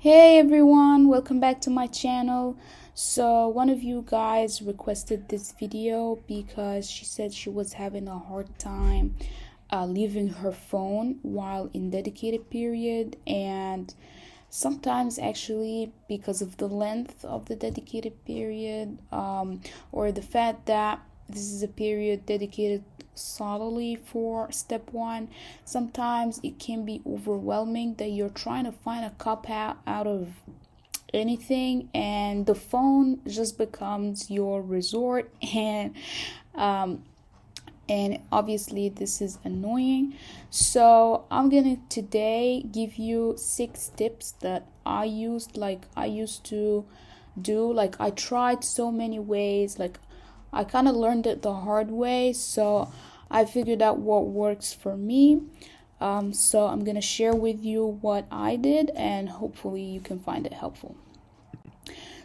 Hey everyone, welcome back to my channel. So one of you guys requested this video because she said she was having a hard time leaving her phone while in dedicated period, and sometimes actually because of the length of the dedicated period, or the fact that this is a period dedicated solely for step one. Sometimes it can be overwhelming that you're trying to find a cop out of anything, and the phone just becomes your resort. And obviously this is annoying. So I'm gonna today give you 6 tips that I used to do. Like, I tried so many ways, like I kind of learned it the hard way, so I figured out what works for me. So I'm gonna share with you what I did, and hopefully you can find it helpful.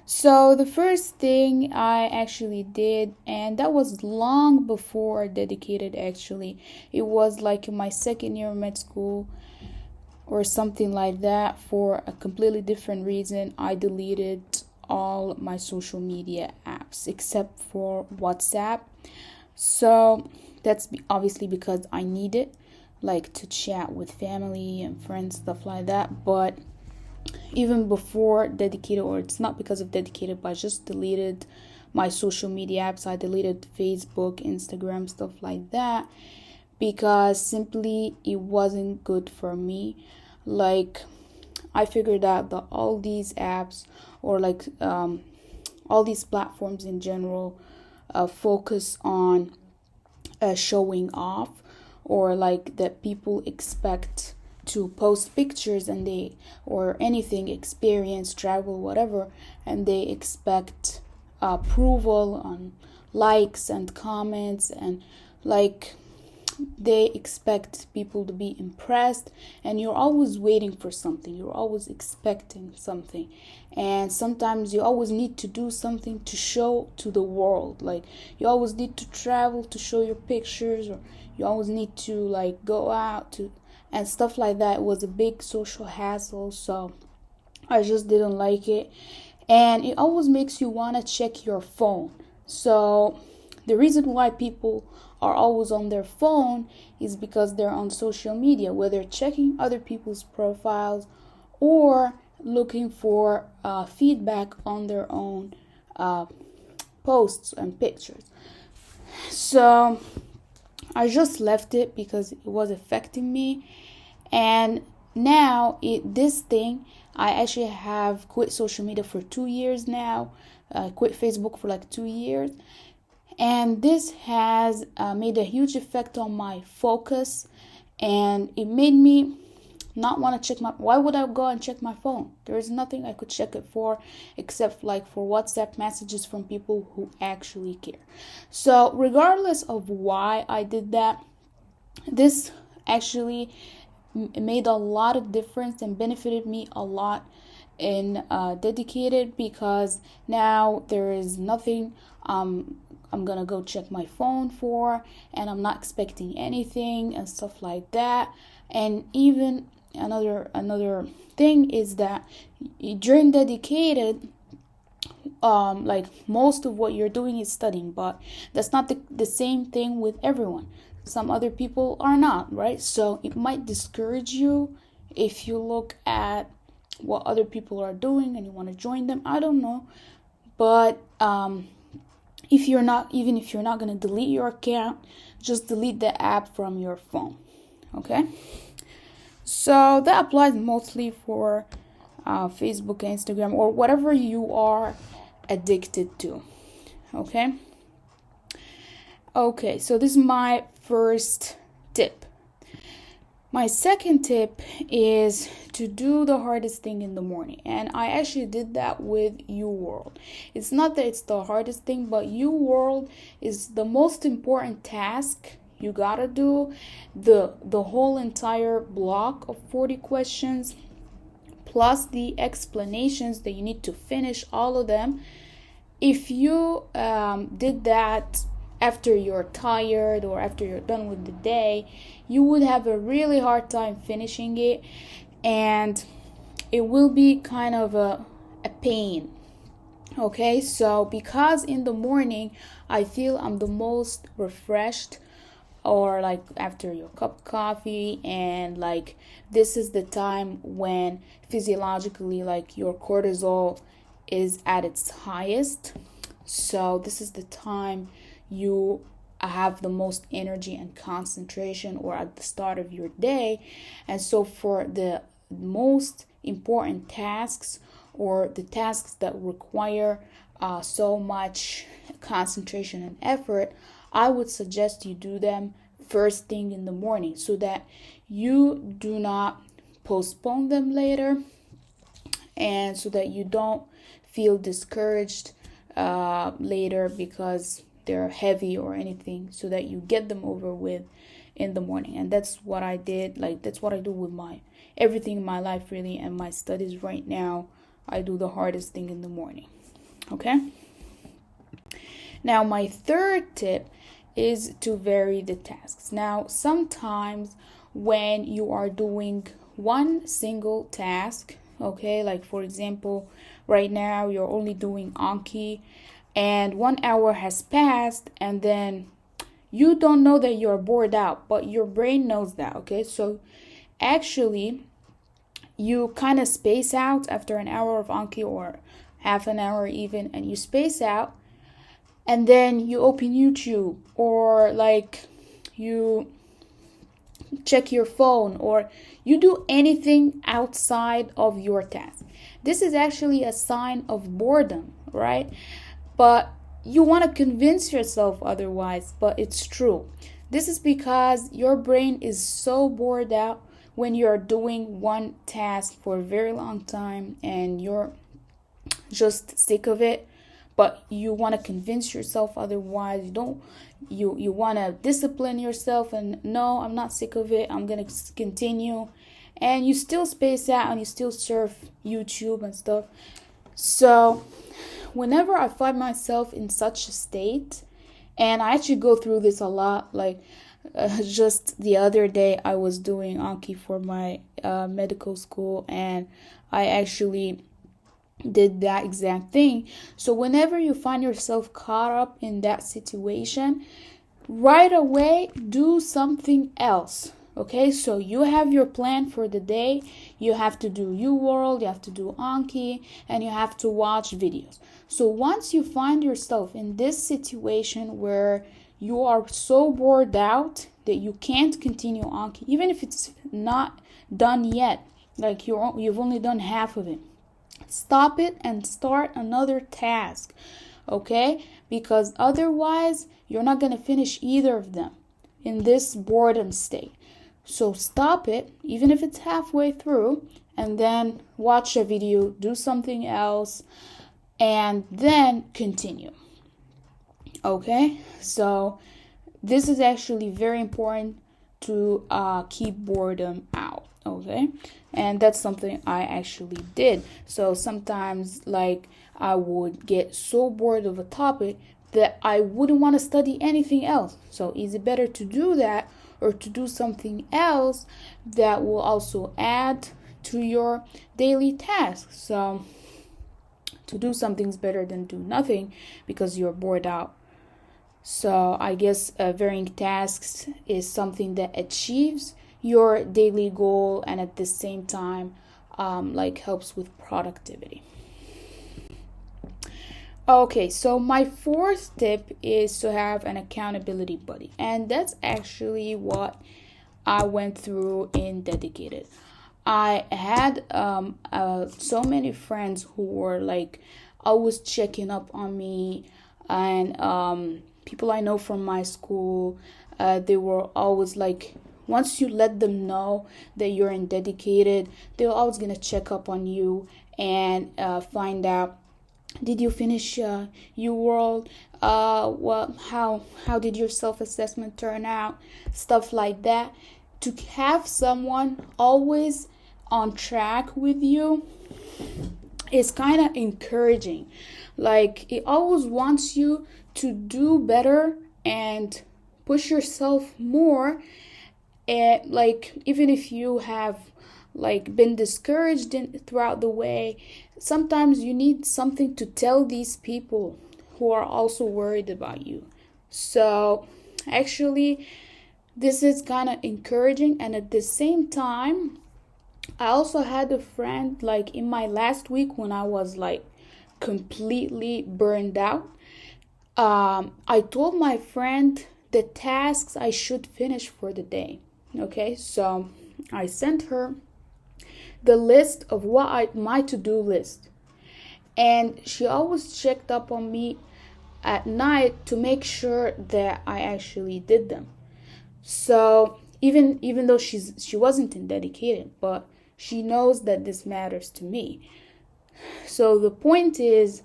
So the first thing I actually did, and that was long before dedicated actually, it was like in my second year of med school or something like that. For a completely different reason, I deleted all my social media apps except for WhatsApp. So that's obviously because I need it, like to chat with family and friends, stuff like that. But even before dedicated, or it's not because of dedicated, but I just deleted my social media apps. I deleted Facebook, Instagram, stuff like that, because simply it wasn't good for me. Like, I figured out that all these apps, or like all these platforms in general, focus on showing off, or like that people expect to post pictures, and they, or anything, experience, travel, whatever, and they expect approval on likes and comments, and like they expect people to be impressed, and you're always waiting for something, you're always expecting something, and sometimes you always need to do something to show to the world. Like, you always need to travel to show your pictures, or you always need to like go out to and stuff like that. It was a big social hassle, so I just didn't like it. And it always makes you want to check your phone. So the reason why people are always on their phone is because they're on social media, whether checking other people's profiles or looking for feedback on their own posts and pictures. So I just left it because it was affecting me. And now this thing, I actually have quit social media for 2 years now. I quit Facebook for like 2 years. And this has made a huge effect on my focus. And it made me not want to check why would I go and check my phone? There is nothing I could check it for except like for WhatsApp messages from people who actually care. So regardless of why I did that, this actually made a lot of difference and benefited me a lot in dedicated, because now there is nothing I'm gonna go check my phone for, and I'm not expecting anything and stuff like that. And even another thing is that during dedicated, like most of what you're doing is studying, but that's not the same thing with everyone. Some other people are not, right? So it might discourage you if you look at what other people are doing and you want to join them. I don't know. But if you're not going to delete your account, just delete the app from your phone. Okay? So that applies mostly for Facebook, Instagram, or whatever you are addicted to. Okay, so this is my first tip. My second tip is to do the hardest thing in the morning. And I actually did that with UWorld. It's not that it's the hardest thing, but UWorld is the most important task you gotta do. The whole entire block of 40 questions, plus the explanations that you need to finish all of them. If you did that after you're tired or after you're done with the day, you would have a really hard time finishing it. And it will be kind of a pain. Okay, so because in the morning I feel I'm the most refreshed, or like after your cup of coffee, and like this is the time when physiologically like your cortisol is at its highest. So this is the time you have the most energy and concentration, or at the start of your day. And so for the most important tasks, or the tasks that require so much concentration and effort, I would suggest you do them first thing in the morning, so that you do not postpone them later, and so that you don't feel discouraged later because they're heavy or anything, so that you get them over with in the morning. And that's what I did. Like, that's what I do with my everything in my life, really, and my studies right now. I do the hardest thing in the morning. Okay? Now, my third tip is to vary the tasks. Now, sometimes when you are doing one single task, okay, like for example, right now you're only doing Anki, and 1 hour has passed, and then you don't know that you're bored out, but your brain knows that, okay? So actually, you kind of space out after an hour of Anki, or half an hour even, and you space out, and then you open YouTube, or like you check your phone, or you do anything outside of your task. This is actually a sign of boredom, right? But you want to convince yourself otherwise, but it's true. This is because your brain is so bored out when you're doing one task for a very long time, and you're just sick of it, but you want to convince yourself otherwise. You want to discipline yourself, and no, I'm not sick of it, I'm going to continue. And you still space out, and you still surf YouTube and stuff. So whenever I find myself in such a state, and I actually go through this a lot, like just the other day I was doing Anki for my medical school, and I actually did that exact thing. So whenever you find yourself caught up in that situation, right away do something else. Okay, so you have your plan for the day. You have to do UWorld, you have to do Anki, and you have to watch videos. So once you find yourself in this situation where you are so bored out that you can't continue Anki, even if it's not done yet, like you've only done half of it, stop it and start another task, okay? Because otherwise, you're not going to finish either of them in this boredom state. So stop it, even if it's halfway through, and then watch a video, do something else, and then continue. Okay? So this is actually very important to keep boredom out. Okay, and that's something I actually did. So sometimes, like, I would get so bored of a topic that I wouldn't want to study anything else. So is it better to do that, or to do something else that will also add to your daily tasks? So to do something's better than do nothing, because you're bored out. So I guess varying tasks is something that achieves your daily goal, and at the same time like helps with productivity. Okay, so my fourth tip is to have an accountability buddy, and that's actually what I went through in Dedicated. I had so many friends who were like always checking up on me, and people I know from my school, they were always like, once you let them know that you're in Dedicated, they're always going to check up on you and find out, did you finish UWorld? How did your self-assessment turn out? Stuff like that. To have someone always on track with you is kind of encouraging. Like, it always wants you to do better and push yourself more. And like, even if you have like been discouraged throughout the way, sometimes you need something to tell these people who are also worried about you. So actually, this is kind of encouraging. And at the same time, I also had a friend, like in my last week when I was like completely burned out. I told my friend the tasks I should finish for the day. Okay, so I sent her the list of my to-do list, and she always checked up on me at night to make sure that I actually did them. So even though she wasn't dedicated, but she knows that this matters to me. So the point is,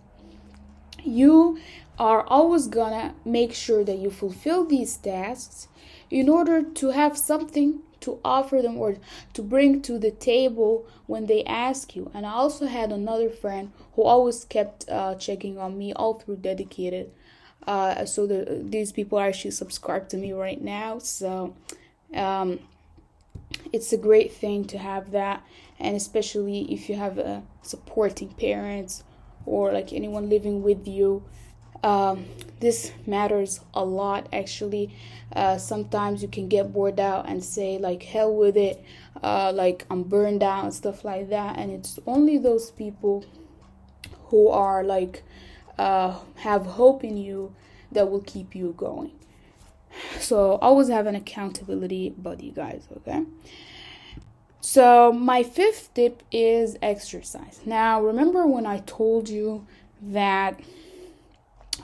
you are always gonna make sure that you fulfill these tasks in order to have something to offer them or to bring to the table when they ask you. And I also had another friend who always kept checking on me all through dedicated. So these people are actually subscribed to me right now. So it's a great thing to have that, and especially if you have supporting parents or like anyone living with you. This matters a lot actually. Sometimes you can get bored out and say like hell with it, like I'm burned out and stuff like that, and it's only those people who are like have hope in you that will keep you going. So always have an accountability buddy, guys. Okay, so my fifth tip is exercise. Now remember when I told you that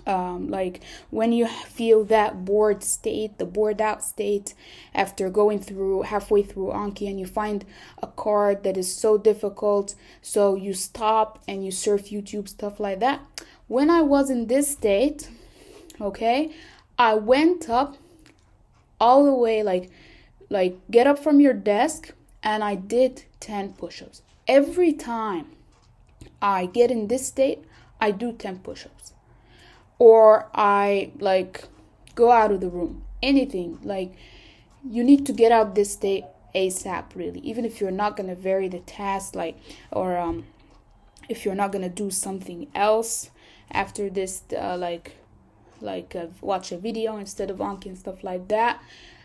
like when you feel that the bored out state after going through halfway through Anki, and you find a card that is so difficult, so you stop and you surf YouTube, stuff like that. When I was in this state, okay, I went up all the way, like get up from your desk, and I did 10 push-ups. Every time I get in this state, I do 10 push-ups. Or I like go out of the room. Anything. Like you need to get out this state ASAP, really. Even if you're not gonna vary the task, like, or if you're not gonna do something else after this, watch a video instead of Anki and stuff like that.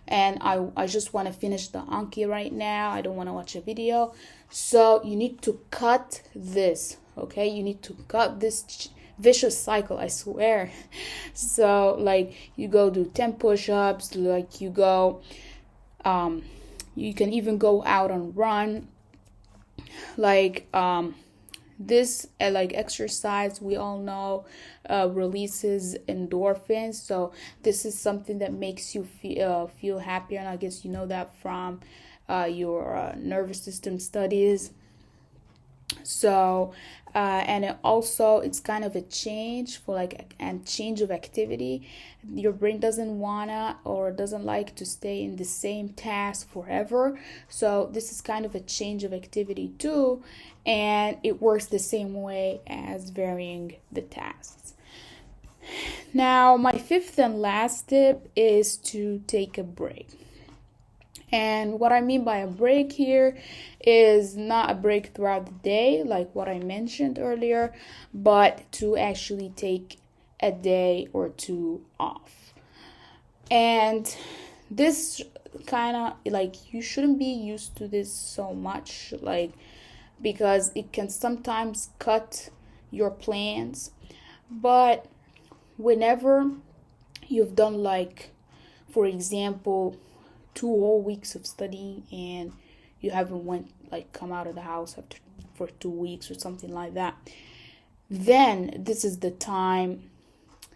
And I just want to finish the Anki right now. I don't want to watch a video. So you need to cut this, okay? You need to cut this vicious cycle, I swear. So like you go do 10 push-ups, like you go you can even go out and run, like this like exercise, we all know, releases endorphins. So this is something that makes you feel happier, and I guess you know that from your nervous system studies. So and it's kind of a change for like a change of activity. Your brain doesn't wanna or doesn't like to stay in the same task forever, so this is kind of a change of activity too, and it works the same way as varying the tasks. Now my fifth and last tip is to take a break. And what I mean by a break here is not a break throughout the day, like what I mentioned earlier, but to actually take a day or two off. And this kind of like, you shouldn't be used to this so much, like, because it can sometimes cut your plans. But whenever you've done, like, for example, 2 whole weeks of studying and you haven't come out of the house for 2 weeks or something like that, then this is the time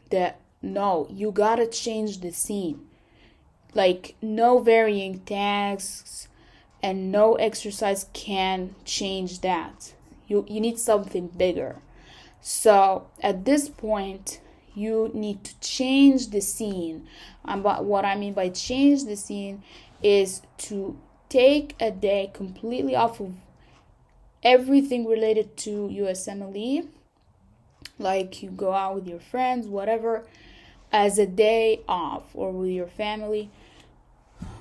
that you gotta change the scene. Like, no varying tasks and no exercise can change that. You need something bigger. So at this point, you need to change the scene. And what I mean by change the scene is to take a day completely off of everything related to USMLE. Like, you go out with your friends, whatever, as a day off, or with your family.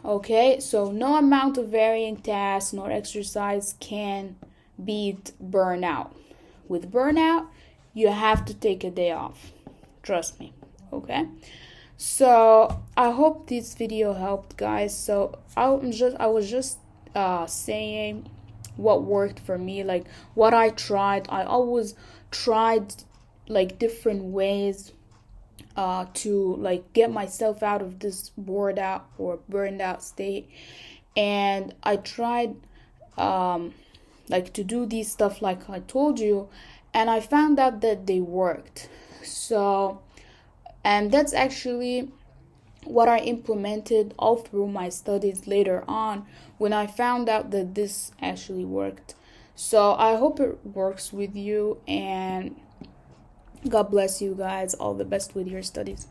Okay, so no amount of varying tasks nor exercise can beat burnout. With burnout, you have to take a day off. Trust me. Okay. So I hope this video helped, guys. So I was just saying what worked for me, like what I tried. I always tried like different ways to like get myself out of this bored out or burned out state, and I tried like to do these stuff like I told you, and I found out that they worked. So, and that's actually what I implemented all through my studies later on when I found out that this actually worked. So I hope it works with you, and God bless you guys. All the best with your studies.